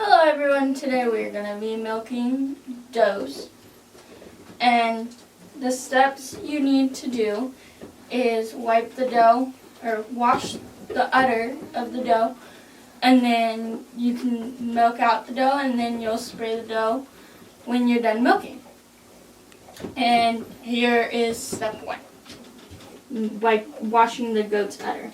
Hello everyone, today we're going to be milking doughs. And the steps you need to do is wipe the dough, or wash the udder of the dough, and then you can milk out the dough, and then you'll spray the dough when you're done milking. And here is step 1, washing the goat's udder.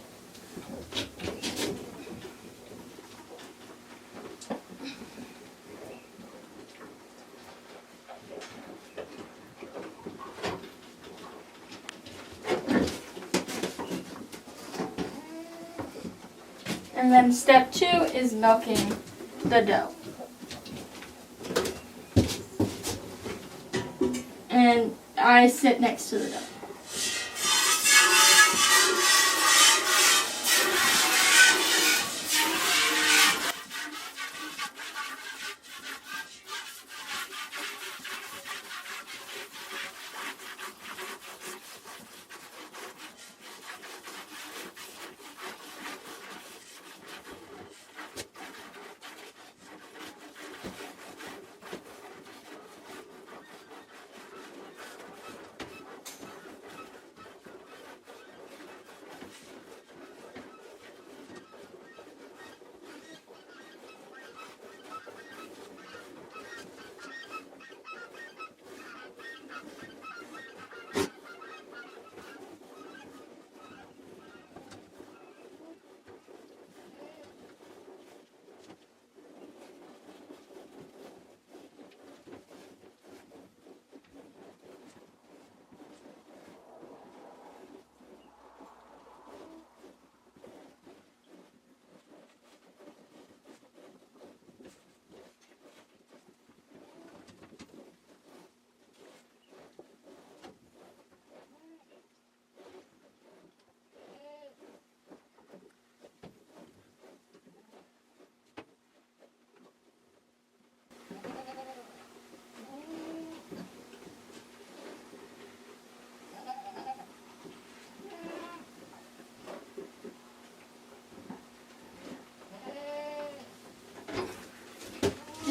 And then step 2 is milking the dough. And I sit next to the dough.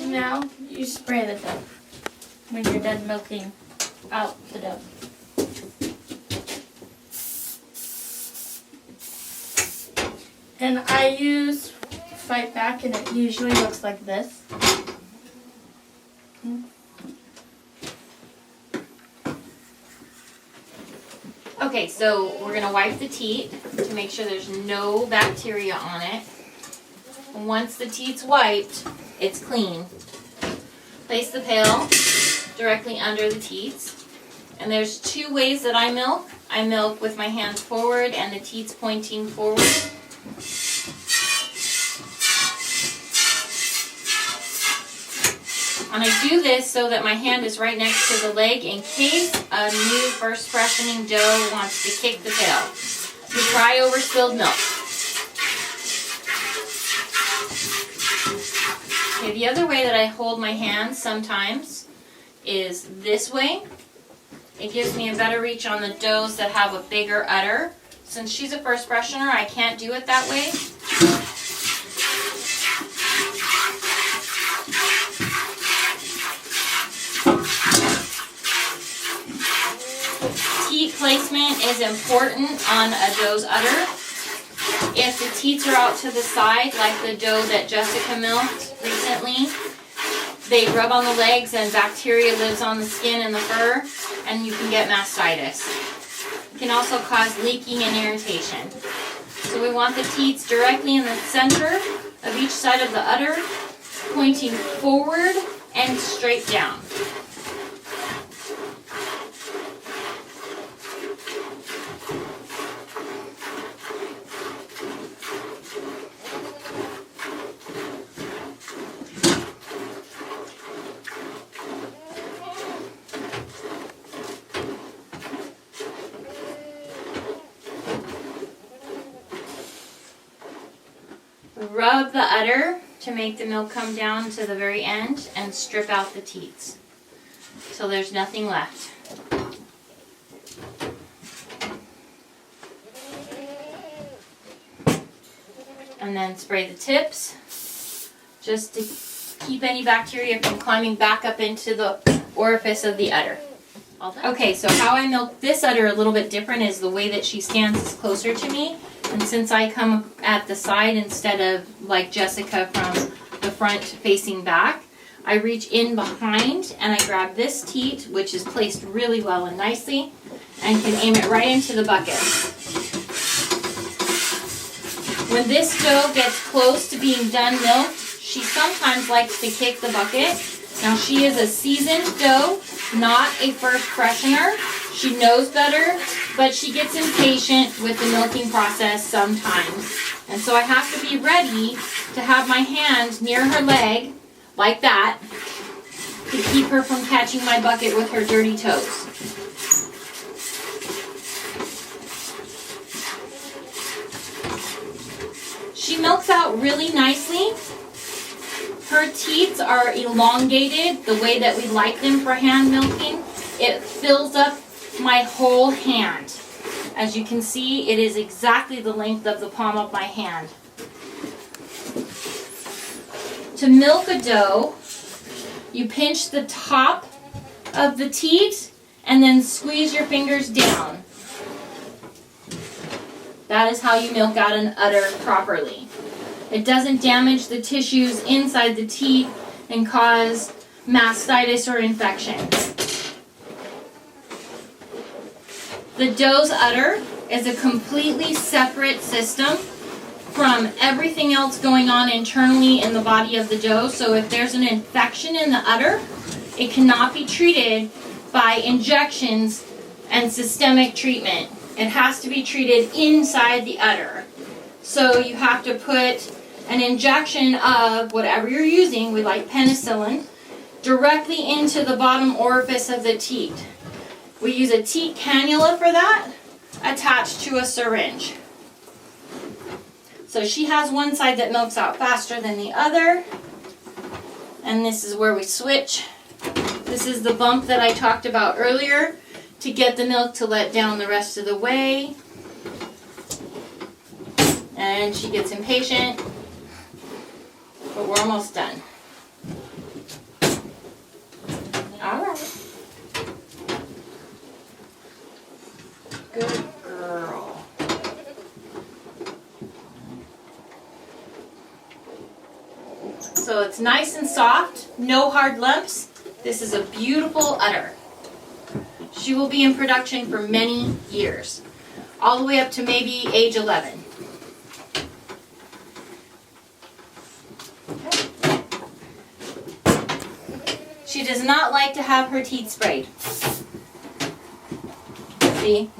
Now you spray the dough when you're done milking out the dough. And I use Fight Back, and it usually looks like this. Okay, so we're going to wipe the teat to make sure there's no bacteria on it. And once the teat's wiped, it's clean. Place the pail directly under the teats. And there's 2 ways that I milk. I milk with my hands forward and the teats pointing forward. And I do this so that my hand is right next to the leg in case a new first freshening dough wants to kick the pail. We cry over spilled milk. Okay, the other way that I hold my hands sometimes is this way. It gives me a better reach on the doughs that have a bigger udder. Since she's a first freshener, I can't do it that way. Teat placement is important on a dough's udder. If the teats are out to the side, like the dough that Jessica milked recently, they rub on the legs and bacteria lives on the skin and the fur, and you can get mastitis. It can also cause leaking and irritation. So we want the teats directly in the center of each side of the udder, pointing forward and straight down. Rub the udder to make the milk come down to the very end and strip out the teats so there's nothing left. And then spray the tips just to keep any bacteria from climbing back up into the orifice of the udder. Okay, so how I milk this udder a little bit different is the way that she stands is closer to me. And since I come at the side instead of like Jessica from the front facing back, I reach in behind and I grab this teat, which is placed really well and nicely, and can aim it right into the bucket. When this doe gets close to being done milked, she sometimes likes to kick the bucket. Now she is a seasoned doe, not a first freshener. She knows better, but she gets impatient with the milking process sometimes. And so I have to be ready to have my hand near her leg, like that, to keep her from catching my bucket with her dirty toes. She milks out really nicely. Her teats are elongated the way that we like them for hand milking. It fills up my whole hand. As you can see, it is exactly the length of the palm of my hand. To milk a doe, you pinch the top of the teat and then squeeze your fingers down. That is how you milk out an udder properly. It doesn't damage the tissues inside the teat and cause mastitis or infection. The doe's udder is a completely separate system from everything else going on internally in the body of the doe. So if there's an infection in the udder, it cannot be treated by injections and systemic treatment. It has to be treated inside the udder. So you have to put an injection of whatever you're using, we like penicillin, directly into the bottom orifice of the teat. We use a teat cannula for that, attached to a syringe. So she has one side that milks out faster than the other, and this is where we switch. This is the bump that I talked about earlier to get the milk to let down the rest of the way. And she gets impatient, but we're almost done. All right. Good girl. So it's nice and soft, no hard lumps. This is a beautiful udder. She will be in production for many years, all the way up to maybe age 11. She does not like to have her teeth sprayed. See?